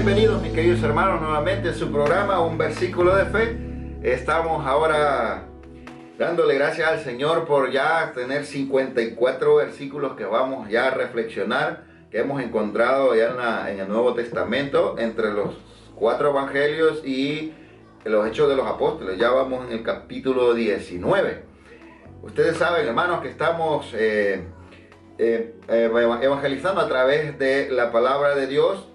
Bienvenidos mis queridos hermanos nuevamente en su programa Un Versículo de Fe. Estamos ahora dándole gracias al Señor por ya tener 54 versículos que vamos ya a reflexionar, que hemos encontrado ya en el Nuevo Testamento, entre los 4 evangelios y los Hechos de los Apóstoles. Ya vamos en el capítulo 19. Ustedes saben, hermanos, que estamos evangelizando a través de la palabra de Dios,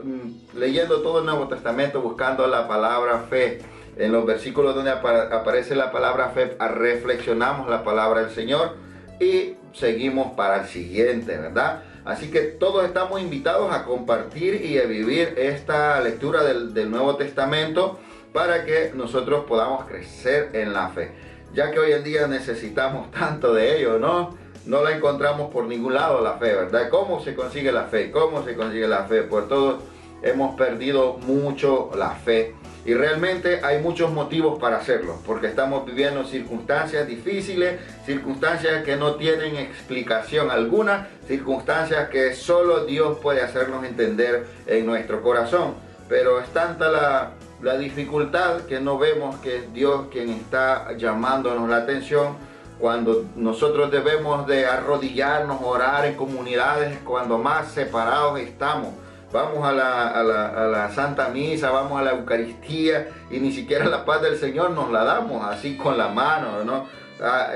leyendo todo el Nuevo Testamento, buscando la palabra fe. En los versículos donde aparece la palabra fe, reflexionamos la palabra del Señor y seguimos para el siguiente, ¿verdad? Así que todos estamos invitados a compartir y a vivir esta lectura del Nuevo Testamento para que nosotros podamos crecer en la fe, ya que hoy en día necesitamos tanto de ello, ¿no? No la encontramos por ningún lado la fe, ¿verdad? ¿Cómo se consigue la fe? ¿Cómo se consigue la fe? Por todos hemos perdido mucho la fe. Y realmente hay muchos motivos para hacerlo, porque estamos viviendo circunstancias difíciles, circunstancias que no tienen explicación alguna, circunstancias que solo Dios puede hacernos entender en nuestro corazón. Pero es tanta la dificultad que no vemos que es Dios quien está llamándonos la atención, cuando nosotros debemos de arrodillarnos, orar en comunidades, cuando más separados estamos. Vamos a la Santa Misa, vamos a la Eucaristía y ni siquiera la paz del Señor nos la damos así con la mano, ¿no?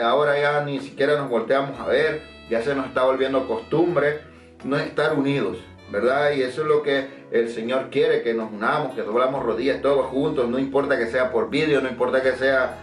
Ahora ya ni siquiera nos volteamos a ver, ya se nos está volviendo costumbre no estar unidos, ¿verdad? Y eso es lo que el Señor quiere, que nos unamos, que doblamos rodillas todos juntos, no importa que sea por vídeo, no importa que sea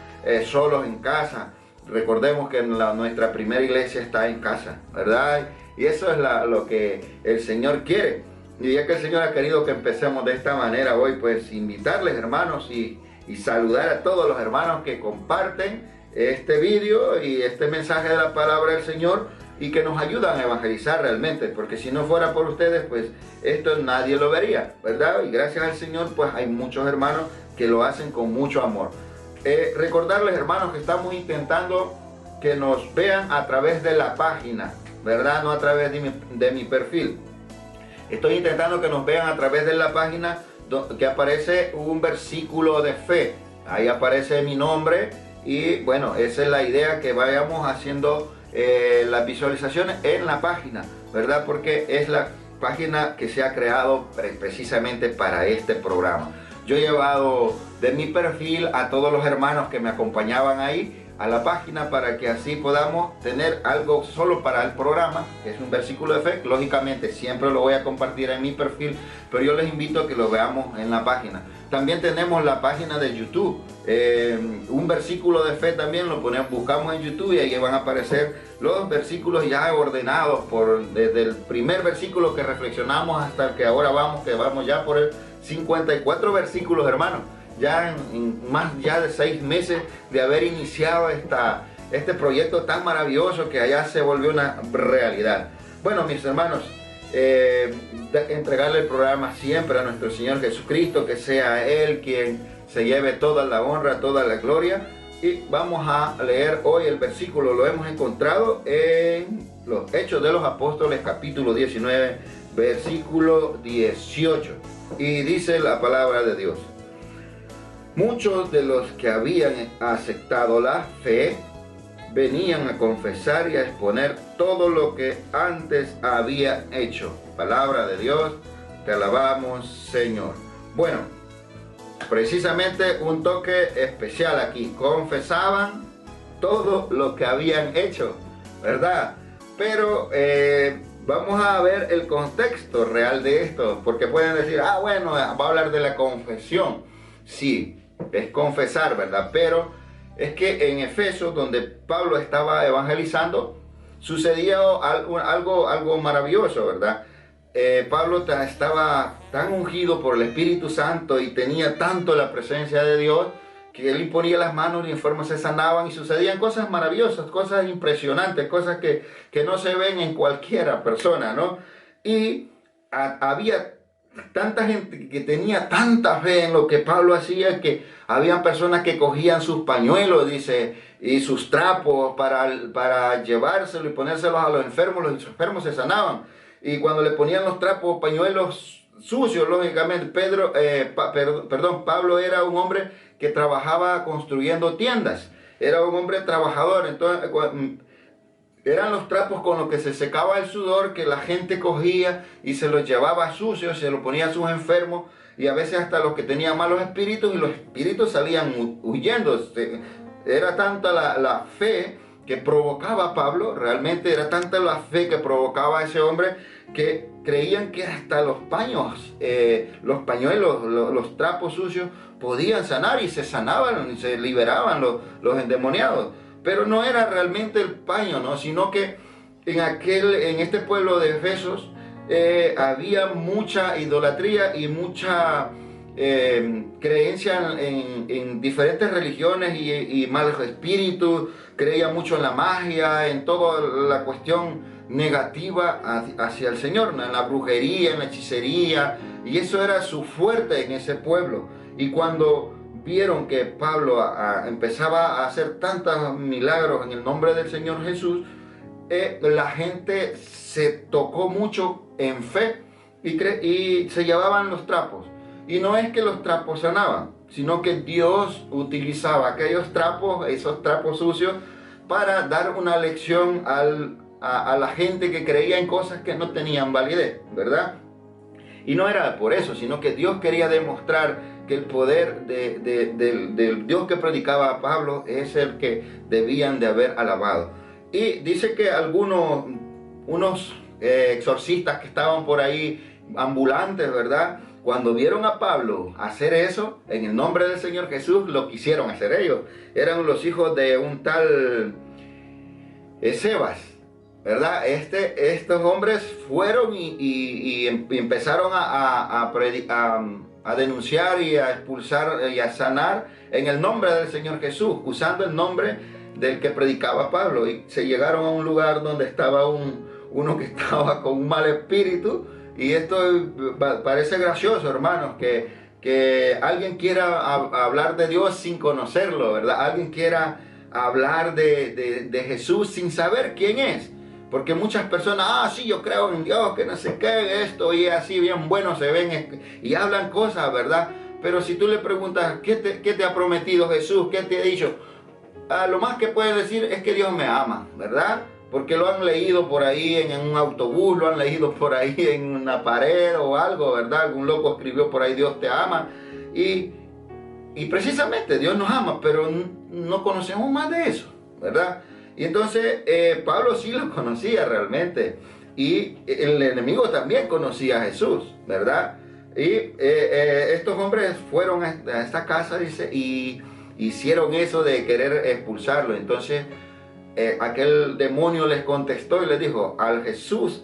solos en casa. Recordemos que nuestra primera iglesia está en casa, ¿verdad? Y eso es lo que el Señor quiere. Y ya que el Señor ha querido que empecemos de esta manera hoy, pues invitarles, hermanos, y saludar a todos los hermanos que comparten este vídeo y este mensaje de la palabra del Señor y que nos ayudan a evangelizar realmente, porque si no fuera por ustedes, pues esto nadie lo vería, ¿verdad? Y gracias al Señor, pues hay muchos hermanos que lo hacen con mucho amor. Recordarles, hermanos, que estamos intentando que nos vean a través de la página, ¿verdad? No a través de mi perfil. Estoy intentando que nos vean a través de la página que aparece un versículo de fe. Ahí aparece mi nombre y bueno, esa es la idea, que vayamos haciendo las visualizaciones en la página, ¿verdad? Porque es la página que se ha creado precisamente para este programa. Yo he llevado de mi perfil a todos los hermanos que me acompañaban ahí a la página para que así podamos tener algo solo para el programa, que es un versículo de fe. Lógicamente siempre lo voy a compartir en mi perfil, pero yo les invito a que lo veamos en la página. También tenemos la página de YouTube, un versículo de fe también lo buscamos en YouTube y ahí van a aparecer los versículos ya ordenados desde el primer versículo que reflexionamos hasta el que ahora vamos ya por el 54 versículos, hermanos. Ya en más ya de 6 meses de haber iniciado este proyecto tan maravilloso que allá se volvió una realidad. Bueno, mis hermanos, entregarle el programa siempre a nuestro Señor Jesucristo, que sea Él quien se lleve toda la honra, toda la gloria. Y vamos a leer hoy el versículo, lo hemos encontrado en los Hechos de los Apóstoles, capítulo 19, versículo 18. Y dice la palabra de Dios: muchos de los que habían aceptado la fe venían a confesar y a exponer todo lo que antes había hecho. Palabra de Dios, te alabamos, Señor. Bueno, precisamente un toque especial aquí. Confesaban todo lo que habían hecho, ¿verdad? Pero vamos a ver el contexto real de esto, porque pueden decir, bueno, va a hablar de la confesión. Sí, es confesar, ¿verdad? Pero es que en Efesios, donde Pablo estaba evangelizando, sucedía algo maravilloso, ¿verdad? Pablo estaba tan ungido por el Espíritu Santo y tenía tanto la presencia de Dios que él imponía las manos y enfermos se sanaban y sucedían cosas maravillosas, cosas impresionantes, cosas que no se ven en cualquiera persona, ¿no? Y había tanta gente que tenía tanta fe en lo que Pablo hacía, que habían personas que cogían sus pañuelos, dice, y sus trapos para llevárselo y ponérselos a los enfermos se sanaban. Y cuando le ponían los trapos, pañuelos sucio, lógicamente. Pablo era un hombre que trabajaba construyendo tiendas. Era un hombre trabajador. Entonces, eran los trapos con los que se secaba el sudor que la gente cogía y se los llevaba sucios, se los ponía a sus enfermos y a veces hasta los que tenían malos espíritus, y los espíritus salían huyendo. Era tanta la fe que provocaba a Pablo, realmente era tanta la fe que provocaba a ese hombre, que creían que hasta los pañuelos, los trapos sucios podían sanar, y se sanaban y se liberaban los endemoniados. Pero no era realmente el paño, ¿no? Sino que en este pueblo de Efesos había mucha idolatría y mucha creencia en diferentes religiones y malos espíritus. Creía mucho en la magia, en toda la cuestión negativa hacia el Señor, ¿no? En la brujería, en la hechicería, y eso era su fuerte en ese pueblo. Y cuando vieron que Pablo empezaba a hacer tantos milagros en el nombre del Señor Jesús, la gente se tocó mucho en fe y se llevaban los trapos. Y no es que los trapos sanaban, sino que Dios utilizaba aquellos trapos, esos trapos sucios, para dar una lección a la gente que creía en cosas que no tenían validez, ¿verdad? Y no era por eso, sino que Dios quería demostrar que el poder del Dios que predicaba a Pablo es el que debían de haber alabado. Y dice que unos exorcistas que estaban por ahí, ambulantes, ¿verdad?, cuando vieron a Pablo hacer eso, en el nombre del Señor Jesús, lo quisieron hacer ellos. Eran los hijos de un tal Sebas, ¿verdad? Estos hombres fueron y empezaron a denunciar y a expulsar y a sanar en el nombre del Señor Jesús, usando el nombre del que predicaba Pablo. Y se llegaron a un lugar donde estaba uno que estaba con un mal espíritu. Y esto parece gracioso, hermanos, que alguien quiera hablar de Dios sin conocerlo, ¿verdad? Alguien quiera hablar de Jesús sin saber quién es. Porque muchas personas, sí, yo creo en Dios, que no sé qué, esto, y así bien buenos se ven y hablan cosas, ¿verdad? Pero si tú le preguntas, ¿qué te ha prometido Jesús? ¿Qué te ha dicho? Lo más que puede decir es que Dios me ama, ¿verdad? Porque lo han leído por ahí en un autobús, lo han leído por ahí en una pared o algo, ¿verdad? Algún loco escribió por ahí, Dios te ama. Y precisamente Dios nos ama, pero no conocemos más de eso, ¿verdad? Y entonces Pablo sí lo conocía realmente. Y el enemigo también conocía a Jesús, ¿verdad? Y estos hombres fueron a esta casa, dice, y hicieron eso de querer expulsarlo. Entonces aquel demonio les contestó y les dijo: al Jesús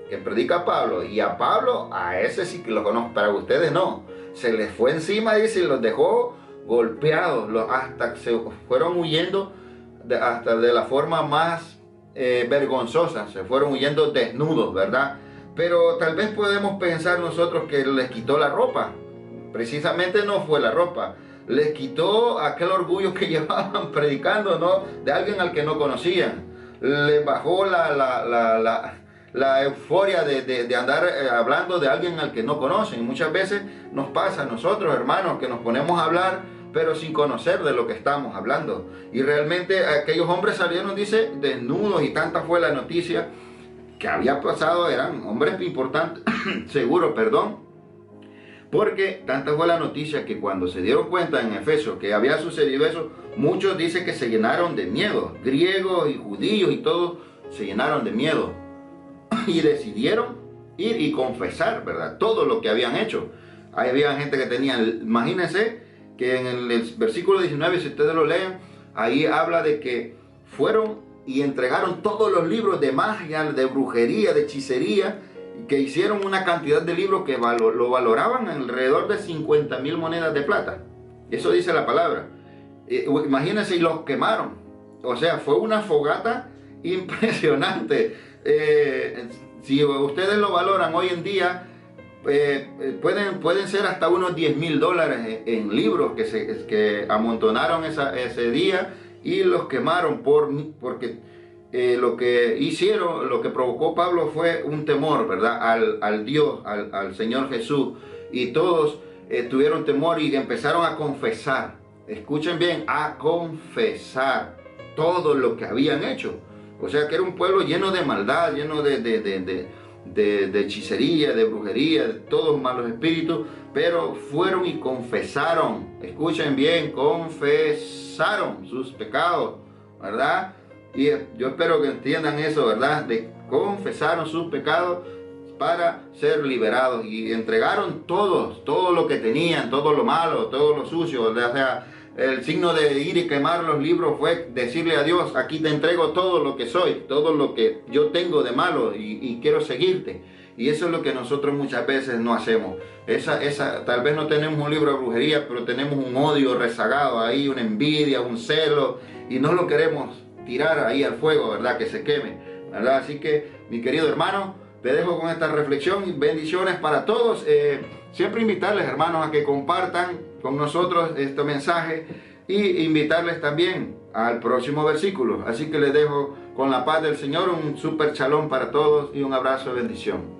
que predica Pablo, y a Pablo, a ese sí que lo conozco, para ustedes no. Se les fue encima, dice, y los dejó golpeados, hasta que se fueron huyendo, hasta de la forma más vergonzosa, se fueron huyendo desnudos, ¿verdad? Pero tal vez podemos pensar nosotros que les quitó la ropa. Precisamente no fue la ropa. Les quitó aquel orgullo que llevaban predicando, ¿no?, de alguien al que no conocían. Les bajó la euforia de andar hablando de alguien al que no conocen. Muchas veces nos pasa a nosotros, hermanos, que nos ponemos a hablar, pero sin conocer de lo que estamos hablando. Y realmente aquellos hombres salieron, dice, desnudos, y tanta fue la noticia que había pasado. Eran hombres importantes, seguro, porque tanta fue la noticia que cuando se dieron cuenta en Efesios que había sucedido eso, muchos dicen que se llenaron de miedo. Griegos y judíos y todos se llenaron de miedo y decidieron ir y confesar, ¿verdad?, todo lo que habían hecho. Ahí había gente que tenía, imagínense que en el versículo 19, si ustedes lo leen, ahí habla de que fueron y entregaron todos los libros de magia, de brujería, de hechicería, que hicieron una cantidad de libros que lo valoraban alrededor de 50,000 monedas de plata. Eso dice la palabra. Imagínense, y los quemaron. O sea, fue una fogata impresionante. Si ustedes lo valoran hoy en día, pueden ser hasta unos $10,000 en libros que amontonaron ese día y los quemaron porque lo que hicieron, lo que provocó Pablo fue un temor, ¿verdad? Al Dios, al Señor Jesús. Y todos tuvieron temor y empezaron a confesar. Escuchen bien, a confesar todo lo que habían hecho. O sea que era un pueblo lleno de maldad, lleno de hechicería, de brujería, de todos malos espíritus, pero fueron y confesaron. Escuchen bien, confesaron sus pecados, ¿verdad? Y yo espero que entiendan eso, ¿verdad? De confesaron sus pecados para ser liberados y entregaron todo lo que tenían, todo lo malo, todo lo sucio. O sea, el signo de ir y quemar los libros fue decirle a Dios: aquí te entrego todo lo que soy, todo lo que yo tengo de malo y quiero seguirte. Y eso es lo que nosotros muchas veces no hacemos. Tal vez no tenemos un libro de brujería, pero tenemos un odio rezagado ahí, una envidia, un celo, y no lo queremos tirar ahí al fuego, ¿verdad? Que se queme, ¿verdad? Así que, mi querido hermano, te dejo con esta reflexión y bendiciones para todos. Siempre invitarles, hermanos, a que compartan con nosotros este mensaje y invitarles también al próximo versículo. Así que les dejo con la paz del Señor, un super shalom para todos y un abrazo de bendición.